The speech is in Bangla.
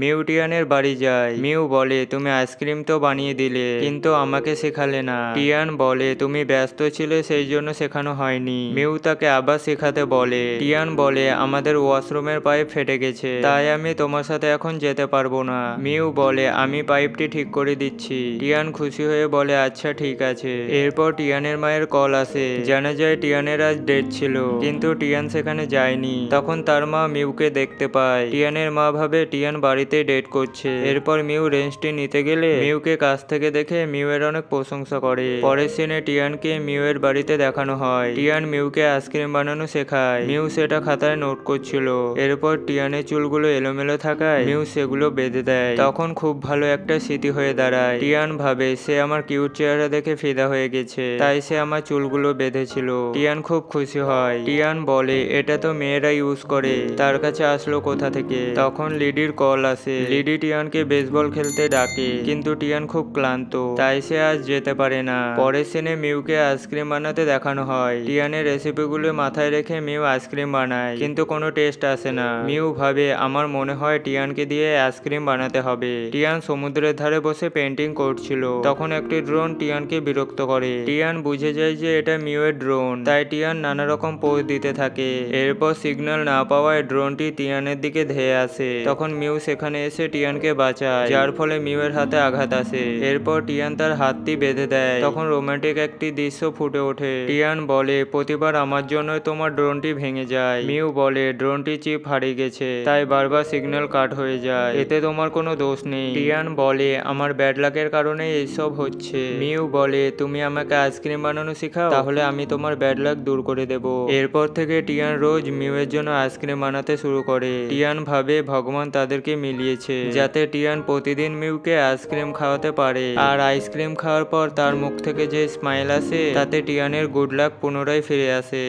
মিউ টিয়ানের বাড়ি যায়। মিউ বলে, তুমি আইসক্রিম তো বানিয়ে দিলে, কিন্তু আমাকে শেখালে না। টিয়ান বলে, তুমি ব্যস্ত ছিলে সেই জন্য শেখানো হয়নি। মিউ তাকে আবার শেখাতে বলে। টিয়ান বলে, আমাদের ওয়াশরুমের পাইপ ফেটে গেছে, তাই আমি তোমার সাথে এখন যেতে পারবো না। মিউ বলে, আমি পাইপটি ঠিক করে দিচ্ছি। টিয়ান খুশি হয়ে বলে, আচ্ছা ঠিক আছে। এরপর টিয়ানের মায়ের কল আসে। জানা যায় টিয়ানের আজ ডেট ছিল, কিন্তু টিয়ান সেখানে যায়নি। তখন তার মা মিউকে দেখতে পায়। টিয়ানের মা ভাবে টিয়ান বাড়িতে ডেট করছে। এরপর মিউ রেঞ্চটি নিতে গেলে মিউকে কাছ থেকে দেখে মিউ এর অনেক প্রশংসা করে। পরের সিনে টিয়ানকে মিউ এর বাড়িতে দেখানো হয়। টিয়ান মিউকে আইসক্রিম বানানো শেখায়। মিউ সেটা খাতায় নোট করছিল। এরপর টিয়ানের চুলগুলো এলোমেলো থাকায় মিউ সেগুলো বেঁধে দেয়। তখন খুব ভালো একটা স্মৃতি হয়ে দাঁড়ায়। টিয়ান ভাবে সে আমার কিউট চেহারা দেখে ফিদা হয়ে গেছে, তাই সে আমার চুলগুলো বেঁধেছিল। টিয়ান খুব খুশি হয়। টিয়ান বলে, এটা তো মেয়েরা ইউজ করে, তার কাছে আসলো কোথা থেকে। তখন লিডির কল আসে। লিডি টিয়ানকে বেসবল খেলতে ডাকে, কিন্তু টিয়ান খুব ক্লান্ত, তাই সে আজ যেতে পারে না। পরের সিনে মিউকে আইসক্রিম বানাতে দেখানো হয়। টিয়ানের রেসিপিগুলো মাথায় রেখে মিউ আইসক্রিম বানায়, কিন্তু কোনো টেস্ট আসে না। মিউ ভাবে, আমার মনে হয় টিয়ানকে দিয়ে আইসক্রিম বানাতে হবে। টিয়ান সমুদ্রের ধারে বসে পেন্টিং করছিল। তখন একটি ড্রোন টিয়ানকে বিরক্ত করে। টিয়ান বুঝে যায় যে এটা মিউ এর ড্রোন, তাই টিয়ান নানা রকম পোজ দিতে থাকে। এরপর সিগন্যাল না পাওয়ায় ড্রোনটি টিয়ানের দিকে ধেয়ে আসে। তখন মিউ সেখানে এসে টিয়ানকে বাঁচায়, যার ফলে মিউ এর হাতে আঘাত আসে। এরপর টিয়ান তার হাতটি বেঁধে দেয়। তখন রোমান্টিক একটি দৃশ্য ফুটে ওঠে। টিয়ান বলে, প্রতিবার আমার জন্যই তোমার ড্রোনটি ভেঙে যায়। মিউ বলে, ড্রোনটি চিপ হারিয়ে গেছে, তাই বারবার সিগন্যাল কাট হয়ে যায়, এতে তোমার কোনো দোষ নেই। টিয়ান বলে, আমার ব্যাড লাকের কারণে এইসব হচ্ছে। মিউ বলে, তুমি আমাকে আইসক্রিম বানানো শেখাও, তাহলে আমি তোমার ব্যাড লাক দূর করে দেব। এরপর থেকে টিয়ান রোজ মিউ এর জন্য আইসক্রিম বানাতে শুরু করে। টিয়ান ভাবে ভগবান তাদেরকে মিলিয়েছে, যাতে টিয়ান প্রতিদিন মিউকে আইসক্রিম খাওয়াতে পারে। আর আইসক্রিম খাওয়ার পর তার মুখ থেকে যে স্মাইল আসে, তাতে টিয়ানের গুড লাক পুনরায় ফিরে আসে।